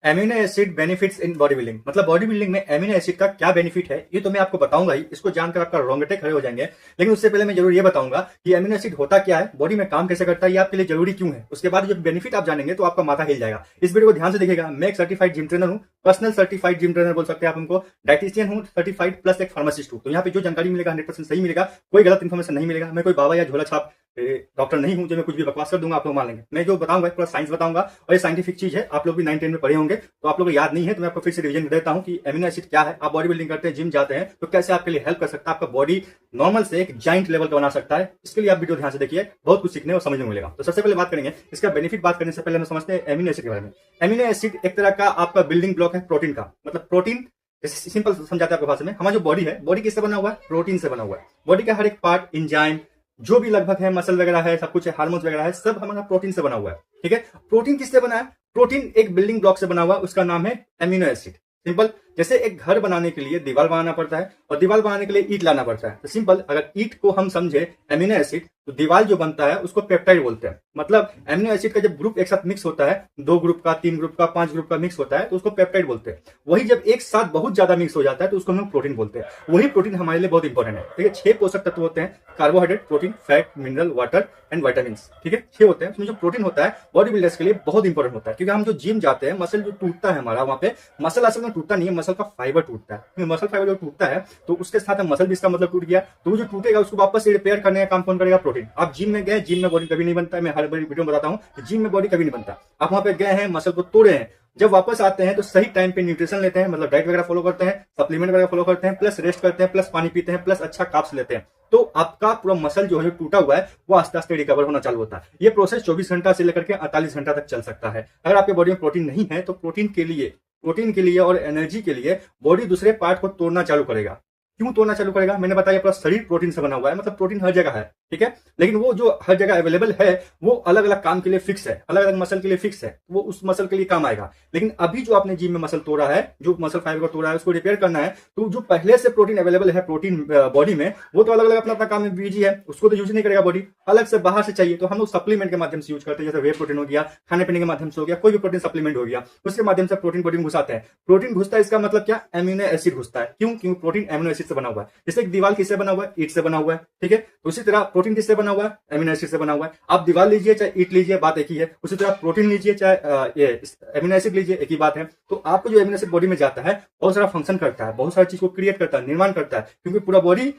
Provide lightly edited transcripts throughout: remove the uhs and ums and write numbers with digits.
Amino acid benefits in body building, मतलब body building में amino acid का क्या बेनिफिट है ये तो मैं आपको बताऊंगा ही। इसको जानकर आपका रोंगटे खड़े हो जाएंगे। लेकिन उससे पहले मैं जरूर ये बताऊंगा कि एमिनो एसिड होता क्या है, बॉडी में काम कैसे करता है, ये आपके लिए जरूरी क्यों है। उसके बाद जब बेनिफिट आप जानेंगे तो आपका माथा हिल जाएगा। इस वीडियो को ध्यान से देखिएगा। मैं एक सर्टिफाइड जिम ट्रेनर हूँ, पर्सनल सर्टिफाइड जिम ट्रेनर बोल सकते हैं आप हमको। डाइटिशियन हूँ सर्टिफाइड, प्लस एक फार्मासिस्ट हूँ। तो यहाँ पे जो जानकारी मिलेगा 100% सही मिलेगा, कोई गलत इन्फॉर्मेशन नहीं मिलेगा। मैं कोई बाबा या झोला छाप डॉक्टर नहीं हूं जो मैं कुछ भी बकवास कर दूंगा आप लोग मान लेंगे। मैं जो बताऊंगा पूरा साइंस बताऊंगा और ये साइंटिफिक चीज है। आप लोग भी 9-10 में पढ़े होंगे तो आप लोग को याद नहीं है, तो मैं आपको फिर से रिवीजन देता हूं कि एमिनो एसिड क्या है। आप बॉडी बिल्डिंग करते हैं, जिम जाते हैं, तो कैसे आपके लिए हेल्प कर सकता है, आपका बॉडी नॉर्मल से एक जाइंट लेवल का बना सकता है। इसके लिए आप वीडियो ध्यान से देखिए, बहुत कुछ सीखने और समझने को मिलेगा। तो सबसे पहले बात करेंगे इसका बेनिफिट। बात करने से पहले हम समझते हैं एमिनो एसिड के बारे में। एमिनो एसिड एक तरह का आपका बिल्डिंग ब्लॉक है प्रोटीन का। मतलब प्रोटीन जैसे सिंपल समझाते हैं आपके भाषा में, हमारा जो बॉडी है, बॉडी किससे बना हुआ है? प्रोटीन से बना हुआ है। बॉडी का हर एक पार्ट, इंजाइम जो भी लगभग है, मसल वगैरह है, सब कुछ है, हार्मोन्स वगैरह है, सब हमारा प्रोटीन से बना हुआ है। ठीक है, प्रोटीन किससे बना है? प्रोटीन एक बिल्डिंग ब्लॉक से बना हुआ है, उसका नाम है एमिनो एसिड। सिंपल, जैसे एक घर बनाने के लिए दीवार बनाना पड़ता है और दीवार बनाने के लिए ईंट लाना पड़ता है। तो सिंपल, अगर ईंट को हम समझे एमिनो एसिड, तो दीवार जो बनता है उसको पेप्टाइड बोलते हैं। मतलब एमिनो एसिड का जब ग्रुप एक साथ मिक्स होता है, 2 ग्रुप का, 3 ग्रुप का, 5 ग्रुप का मिक्स होता है, तो उसको पेप्टाइड बोलते हैं। वही जब एक साथ बहुत ज्यादा मिक्स हो जाता है तो उसको हम प्रोटीन बोलते हैं। वही प्रोटीन हमारे लिए बहुत इंपॉर्टेंट है। ठीक है, 6 पोषक तत्व होते हैं, carbohydrate, protein, fat, mineral, water and vitamin. ठीक है, 6 होते हैं। उसमें जो प्रोटीन होता है बॉडी बिल्डर्स के लिए बहुत इंपॉर्टेंट होता है, क्योंकि हम जो जिम जाते हैं, मसल जो टूटता है हमारा, वहां पे मसल असल में टूटता नहीं है, मसल का फाइबर टूटता है। मसल फाइबर जो टूटता है तो उसके साथ मसल भी, इसका मतलब टूट गया, तो वो जो टूटेगा उसको वापस से रिपेयर करने का काम कौन करेगा? प्रोटीन। आप जिम में गए, जिम में बॉडी कभी नहीं बनता है। मैं हर बड़ी वीडियो में बताता हूँ कि जिम में बॉडी कभी नहीं बनता। आप वहां पे गए हैं, मसल को तोड़े हैं, जब वापस आते हैं तो सही टाइम पे न्यूट्रिशन लेते हैं, मतलब डाइट वगैरह फॉलो करते हैं, सप्लीमेंट वगैरह फॉलो करते हैं, प्लस रेस्ट करते हैं, प्लस पानी पीते हैं, प्लस अच्छा कार्ब्स लेते हैं, तो आपका पूरा मसल जो है टूटा हुआ है वो आस्ते आस्ते रिकवर होना चालू होता है। ये प्रोसेस 24 घंटा से लेकर के 48 घंटा तक चल सकता है। अगर आपके बॉडी में प्रोटीन नहीं है तो प्रोटीन के लिए और एनर्जी के लिए बॉडी दूसरे पार्ट को तोड़ना चालू करेगा। क्यों तोड़ना चालू करेगा? मैंने बताया पूरा शरीर प्रोटीन से बना हुआ है, मतलब प्रोटीन हर जगह है। ठीक है, लेकिन वो जो हर जगह अवेलेबल है वो अलग अलग काम के लिए फिक्स है, अलग अलग मसल के लिए फिक्स है, वो उस मसल के लिए काम आएगा। लेकिन अभी जो आपने जिम में मसल तोड़ा है, जो मसल फाइबर को तोड़ा है, उसको रिपेयर करना है, तो जो पहले से प्रोटीन अवेलेबल है प्रोटीन बॉडी में, वो तो अलग अलग अपना अपना काम में बिजी है, उसको तो यूज नहीं करेगा बॉडी, अलग से बाहर से चाहिए। तो हम लोग सप्लीमेंट के माध्यम से यूज करते हैं, जैसे वे प्रोटीन हो गया, खाने पीने के माध्यम से हो गया, कोई भी प्रोटीन सप्लीमेंट हो गया, उसके माध्यम से प्रोटीन बॉडी में घुसाते हैं। प्रोटीन घुसता है, इसका मतलब क्या? एमिनो एसिड घुसता है। क्यों? क्यों? प्रोटीन एमिनो एसिड से बना हुआ है। जैसे दीवार किससे बना हुआ है? ईंट से बना हुआ है। ठीक है, तो उसी तरह प्रोटीन किससे बना हुआ है? एमिनो एसिड से बना हुआ है। आप दीवार लीजिए चाहे ईंट लीजिए, बात एक ही है। उसी तरह प्रोटीन लीजिए चाहे ये एमिनो एसिड लीजिए, एक ही बात है। तो आपको जो एमिनो एसिड बॉडी में जाता है बहुत सारा फंक्शन करता है, बहुत सारी चीज को क्रिएट करता है, निर्माण करता है, क्योंकि पूरा बॉडी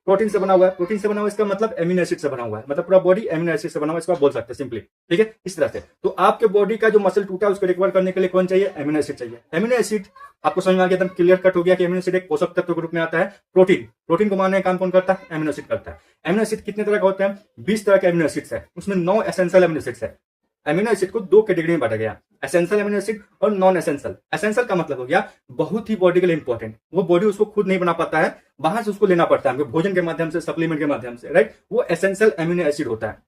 प्रोटीन से बना हुआ है। प्रोटीन से बना हुआ इसका मतलब एमिनो एसिड से बना हुआ है, मतलब पूरा बॉडी एमिनो एसिड से बना हुआ है, इसको आप बोल सकते हैं सिंपली। ठीक है, इस तरह से। तो आपके बॉडी का जो मसल टूटा है उसको रिकवर करने के लिए कौन चाहिए? एमिनो एसिड चाहिए। एमिनो एसिड आपको समझ में आ गया, एकदम क्लियर कट हो गया कि एमिनो एसिड एक पोषक तत्व के रूप में आता है। प्रोटीन को मारने का काम कौन करता है? एमिनो एसिड करता है। एमिनो एसिड कितने तरह का होता है? 20 तरह के एमिनो एसिड्स है, उसमें 9 एसेंशियल एमिनो एसिड्स है। एमिनो एसिड को 2 कैटेगरी में बांटा गया, एसेंशियल एमिनो एसिड और नॉन एसेंशियल। एसेंशियल का मतलब हो गया बहुत ही बॉडी के लिए इंपॉर्टेंट, वो बॉडी उसको खुद नहीं बना पाता है, बाहर से उसको लेना पड़ता है, भोजन के माध्यम से, सप्लीमेंट के माध्यम से, राइट? वो एसेंशियल एमिनो एसिड होता है।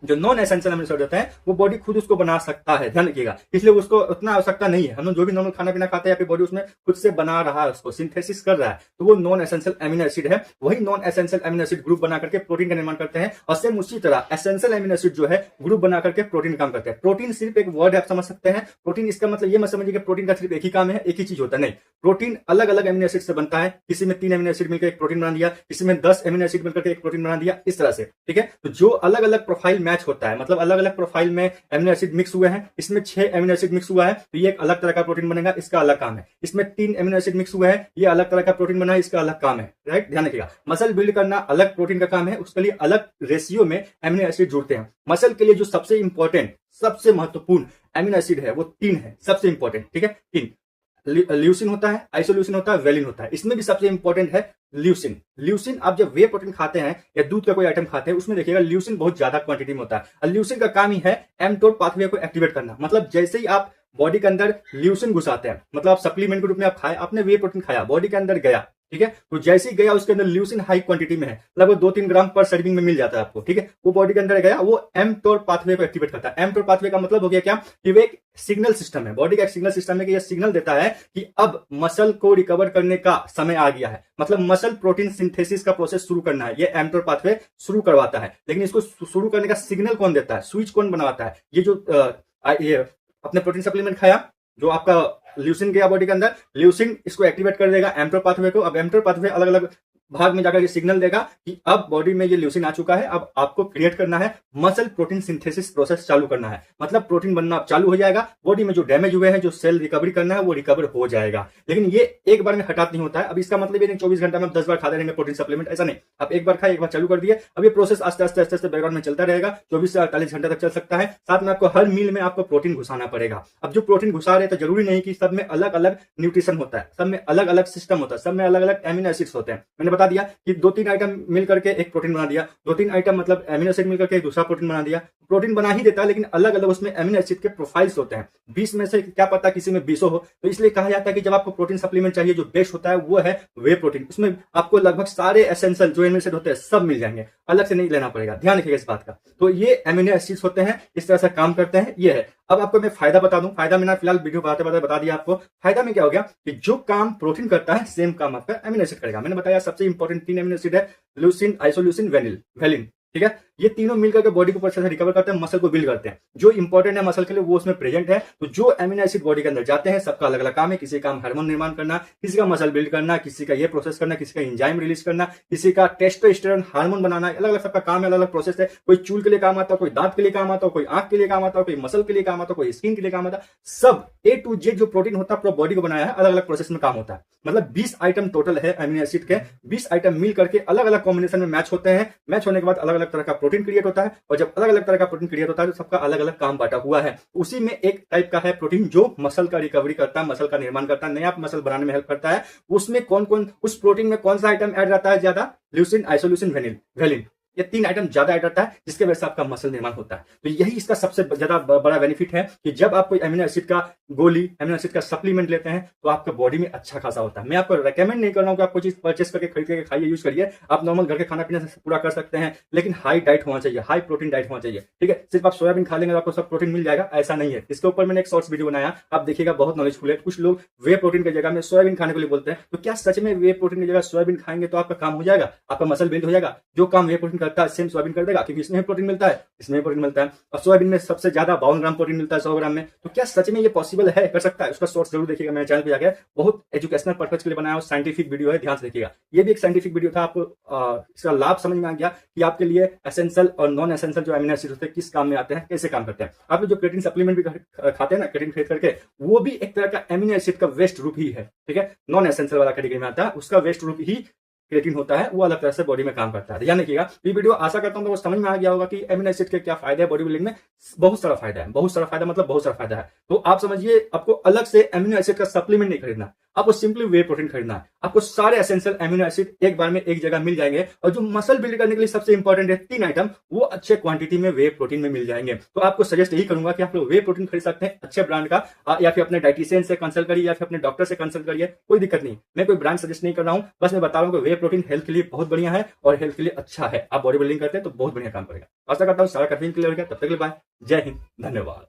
जो नॉन एसेंशियल एमिनो एसिड होता है वो बॉडी खुद उसको बना सकता है, ध्यान रखिएगा, इसलिए उसको उतना आवश्यकता नहीं है। हम लोग जो भी नॉर्मल खाना पीना खाते हैं, बॉडी उसमें खुद से बना रहा है, उसको सिंथेसिस कर रहा है, तो वो नॉन एसेंशियल एमिनो एसिड है। वही non essential amino acid group बना करके प्रोटीन का निर्माण करते हैं, और सेम उसी तरह एसेंशियल एमिनो एसिड जो है ग्रुप बना करके प्रोटीन काम करते हैं। प्रोटीन सिर्फ एक वर्ड आप समझ सकते हैं, प्रोटीन इसका मतलब ये मत समझिए कि प्रोटीन का सिर्फ एक ही काम है, एक ही चीज होता है, नहीं। प्रोटीन अलग अलग एमिनो एसिड से बनता है, किसी में 3 एमिनो एसिड मिलकर एक प्रोटीन बना दिया, किसी में 10 एमिनो एसिड मिलकर एक प्रोटीन बना दिया, इस तरह से। ठीक है, तो जो अलग अलग प्रोफाइल मैच होता है, मतलब अलग अलग प्रोफाइल में एमिनो एसिड मिक्स हुए हैं, इसमें 6 एमिनो एसिड मिक्स हुआ है तो ये एक अलग तरह का प्रोटीन बनेगा, इसका अलग काम है। इसमें 3 एमिनो एसिड मिक्स हुए हैं, ये अलग तरह का प्रोटीन बना है, इसका अलग काम है, राइट? ध्यान रखिएगा, मसल बिल्ड करना अलग प्रोटीन का काम है, उसके लिए अलग रेशियो में एमिनो एसिड जुड़ते हैं। मसल के लिए जो सबसे इंपॉर्टेंट, सबसे महत्वपूर्ण एमिनो एसिड है वो 3 है, सबसे इंपॉर्टेंट। ठीक है, 3। ल्यूसिन होता है, आइसोल्यूसिन होता है, वेलिन होता है। इसमें भी सबसे इंपॉर्टेंट है ल्यूसिन। ल्यूसिन आप जब वे प्रोटीन खाते हैं या दूध का कोई आइटम खाते हैं, उसमें देखिएगा ल्यूसिन बहुत ज्यादा क्वांटिटी में होता है। और ल्यूसिन का काम ही है एमटोर पाथवे को एक्टिवेट करना। मतलब जैसे ही आप बॉडी के अंदर ल्यूसिन घुसाते हैं, मतलब आप सप्लीमेंट के रूप में आप खाए, आपने वे प्रोटीन खाया, बॉडी के अंदर गया, ठीक है, तो जैसे ही गया उसके अंदर ल्यूसिन हाई क्वांटिटी में है, लगभग 2-3 ग्राम पर सर्विंग में मिल जाता है आपको। ठीक है, वो बॉडी के अंदर गया, वो एमटोर पाथवे को एक्टिवेट करता है। एमटोर पाथवे का मतलब हो गया क्या? कि वो एक सिग्नल सिस्टम है, बॉडी का एक सिग्नल सिस्टम है कि ये सिग्नल देता है कि अब मसल को रिकवर करने का समय आ गया है, मतलब मसल प्रोटीन सिंथेसिस का प्रोसेस शुरू करना है, ये एमटोर पाथवे शुरू करवाता है। लेकिन इसको शुरू करने का सिग्नल कौन देता है, स्विच कौन बनाता है? ये जो ये अपने प्रोटीन सप्लीमेंट खाया, जो आपका ल्यूसिन गया बॉडी के अंदर, ल्यूसिन इसको एक्टिवेट कर देगा एम्प्रो पाथवे को। अब एम्प्रो पाथवे अलग अलग भाग में जाकर ये सिग्नल देगा कि अब बॉडी में ये ल्यूसिन आ चुका है, अब आपको क्रिएट करना है मसल प्रोटीन सिंथेसिस प्रोसेस चालू करना है। मतलब प्रोटीन बनना अब चालू हो जाएगा, बॉडी में जो डैमेज हुए हैं, जो सेल रिकवरी करना है वो रिकवर हो जाएगा। लेकिन ये एक बार में हटात नहीं होता है। अब इसका मतलब ये नहीं 24 घंटा में 10 बार खाते रहेंगे प्रोटीन सप्लीमेंट, ऐसा नहीं। आप एक बार खाए, एक बार चालू कर दिए, अब ये प्रोसेस आस्ते आस्ते आस्ते आस्ते बैकग्राउंड में चलता रहेगा, 24 से 48 घंटे तक चल सकता है। साथ में आपको हर मील में आपको प्रोटीन घुसाना पड़ेगा। अब जो प्रोटीन घुसा रहे हैं तो जरूरी नहीं कि सब में अलग अलग न्यूट्रिशन होता है, सब में अलग अलग सिस्टम होता है, सब में अलग अलग एमिनो एसिड्स होते हैं। मैंने बता दिया कि 2-3 आइटम मिल करके एक प्रोटीन बना दिया, 2-3 आइटम मतलब एमिनो एसिड मिल करके दूसरा प्रोटीन बना दिया। प्रोटीन बना ही देता है, लेकिन अलग अलग उसमें एमिनो एसिड के प्रोफाइल्स होते हैं। 20 में से क्या पता किसी में 20 हो। तो इसलिए कहा जाता है कि जब आपको प्रोटीन सप्लीमेंट चाहिए, जो बेस्ट होता है वो है वे प्रोटीन। उसमें आपको लगभग सारे एसेंशियल जो एमिनो एसिड होते हैं सब मिल जाएंगे, अलग से नहीं लेना पड़ेगा। ध्यान रखिएगा इस बात का। तो ये एमिनो एसिड्स होते हैं, इस तरह से काम करते हैं, ये है। अब आपको मैं फायदा बता दूं। फायदा मैंने फिलहाल वीडियो बताते बताते बता दिया आपको। फायदा में क्या हो गया कि जो काम प्रोटीन करता है सेम काम आपका एमिनो एसिड करेगा। मैंने बताया सबसे इंपॉर्टेंट 3 एमिनो एसिड है, ल्यूसिन, आइसोल्यूसिन, वेलिन। ठीक है, ये तीनों मिलकर के बॉडी को अच्छे से रिकवर करते हैं, मसल को बिल्ड करते हैं। जो इंपॉर्टेंट है मसल के लिए वो उसमें प्रेजेंट है। तो जो एमिनो एसिड बॉडी के अंदर जाते हैं सबका अलग अलग काम है। किसी का हार्मोन निर्माण करना, किसी का मसल बिल्ड करना, किसी का ये प्रोसेस करना, किसी का एंजाइम रिलीज करना, किसी का टेस्टोस्टेरोन हार्मोन बनाना। अलग अलग सबका काम है, अलग अलग प्रोसेस है। कोई चूल के लिए काम आता है, कोई दांत के लिए काम आता है, कोई आंख के लिए काम आता है, कोई मसल के लिए काम आता है, कोई स्किन के लिए काम आता है। सब A to Z जो प्रोटीन होता है पूरा बॉडी को बनाया है, अलग अलग प्रोसेस में काम होता है। मतलब 20 आइटम टोटल है एमिनो एसिड के। 20 आइटम मिल करके अलग अलग कॉम्बिनेशन में मैच होते हैं। मैच होने के बाद अलग अलग तरह का प्रोटीन क्रिएट होता है, और जब अलग अलग तरह का प्रोटीन क्रिएट होता है तो सबका अलग अलग काम बांटा हुआ है। उसी में एक टाइप का है प्रोटीन जो मसल का रिकवरी करता है, मसल का निर्माण करता है, नया मसल बनाने में हेल्प करता है। उसमें कौन कौन, उस प्रोटीन में कौन सा आइटम ऐड रहता है ज्यादा? Leucine, isoleucine, valine. ये 3 आइटम ज्यादा ऐड रहता है, जिसके वजह से आपका मसल निर्माण होता है। तो यही इसका सबसे ज्यादा बड़ा बेनिफिट है कि जब आप कोई एमिनो एसिड का गोली, एमिनो एसिड का सप्लीमेंट लेते हैं तो आपका बॉडी में अच्छा खासा होता है। मैं आपको रेकमेंड नहीं कर रहा हूं कि आप कोई चीज परचेस करके खरीद के खाइए, यूज करिए। आप नॉर्मल घर के खाना पीने से पूरा कर सकते हैं, लेकिन हाई डाइट होना चाहिए, हाई प्रोटीन डाइट होना चाहिए। ठीक है, सिर्फ आप सोयाबीन खा लेंगे तो आपको सब प्रोटीन मिल जाएगा, ऐसा नहीं है। इसके ऊपर मैंने एक शॉर्ट्स वीडियो बनाया, आप देखिएगा, बहुत नॉलेजफुल है। कुछ लोग वे प्रोटीन की जगह में सोयाबीन खाने के लिए बोलते हैं, तो क्या सच में वे प्रोटीन की जगह सोयाबीन खाएंगे तो आपका काम हो जाएगा, आपका मसल बिल्ड हो जाएगा? जो काम वे प्रोटीन करता है सेम सोयाबीन कर देगा, क्योंकि इसमें प्रोटीन मिलता है, इसमें प्रोटीन मिलता है। और सोयाबीन में सबसे ज्यादा 52 ग्राम प्रोटीन मिलता है 100 ग्राम में। तो क्या सच में ये पॉसिबल है, कर सकता है? उसका सोर्स जरूर देखिएगा, मेरे चैनल पे जाकर बहुत एजुकेशनल पर्पज के लिए बनाया, साइंटिफिक वीडियो है, ध्यान से देखिएगा। ये भी एक साइंटिफिक वीडियो था। आपको इसका लाभ समझ में आ गया कि आपके लिए एसेंशियल और नॉन एसेंशियल जो एमिनो एसिड होते हैं किस काम में आते हैं, कैसे काम करते हैं। आप जो प्रोटीन सप्लीमेंट भी खाते हैं ना, प्रोटीन खरीद करके, वो भी एक तरह का एमिनो एसिड का वेस्ट रूप ही है। ठीक है, नॉन एसेंशियल वाला कैटेगरी में आता है, उसका वेस्ट रूप ही क्रिएटिन होता है, वो अलग तरह से बॉडी में काम करता है। ध्यान रखिएगा। ये वीडियो आशा करता हूं तो समझ में आ गया होगा कि एमिनो एसिड के क्या फायदे हैं बॉडी बिल्डिंग में। बहुत सारा फायदा है, बहुत सारा फायदा, मतलब बहुत सारा फायदा है। तो आप समझिए, आपको अलग से एमिनो एसिड का सप्लीमेंट नहीं खरीदना, आपको सिंपली वे प्रोटीन खरीदना है। आपको सारे एसेंशियल एमिनो एसिड एक बार में एक जगह मिल जाएंगे, और जो मसल बिल्ड करने के लिए सबसे इंपॉर्टेंट है 3 आइटम, वो अच्छे क्वांटिटी में वे प्रोटीन में मिल जाएंगे। तो आपको सजेस्ट यही करूंगा कि आप लोग वे प्रोटीन खरीद सकते हैं अच्छे ब्रांड का, या फिर अपने डाइटिशियन से कंसल्ट करिए, या फिर अपने डॉक्टर से कंसल्ट करिए, कोई दिक्कत नहीं। मैं कोई ब्रांड सजेस्ट नहीं कर रहा हूं, बस मैं बता रहा हूं कि वे प्रोटीन हेल्थ के लिए बहुत बढ़िया है और हेल्थ के लिए अच्छा है। आप बॉडी बिल्डिंग करते हैं तो बहुत बढ़िया काम करेगा। आशा करता हूं सारा कंफ्यूजन क्लियर हो गया। तब तक के लिए बाय, जय हिंद, धन्यवाद।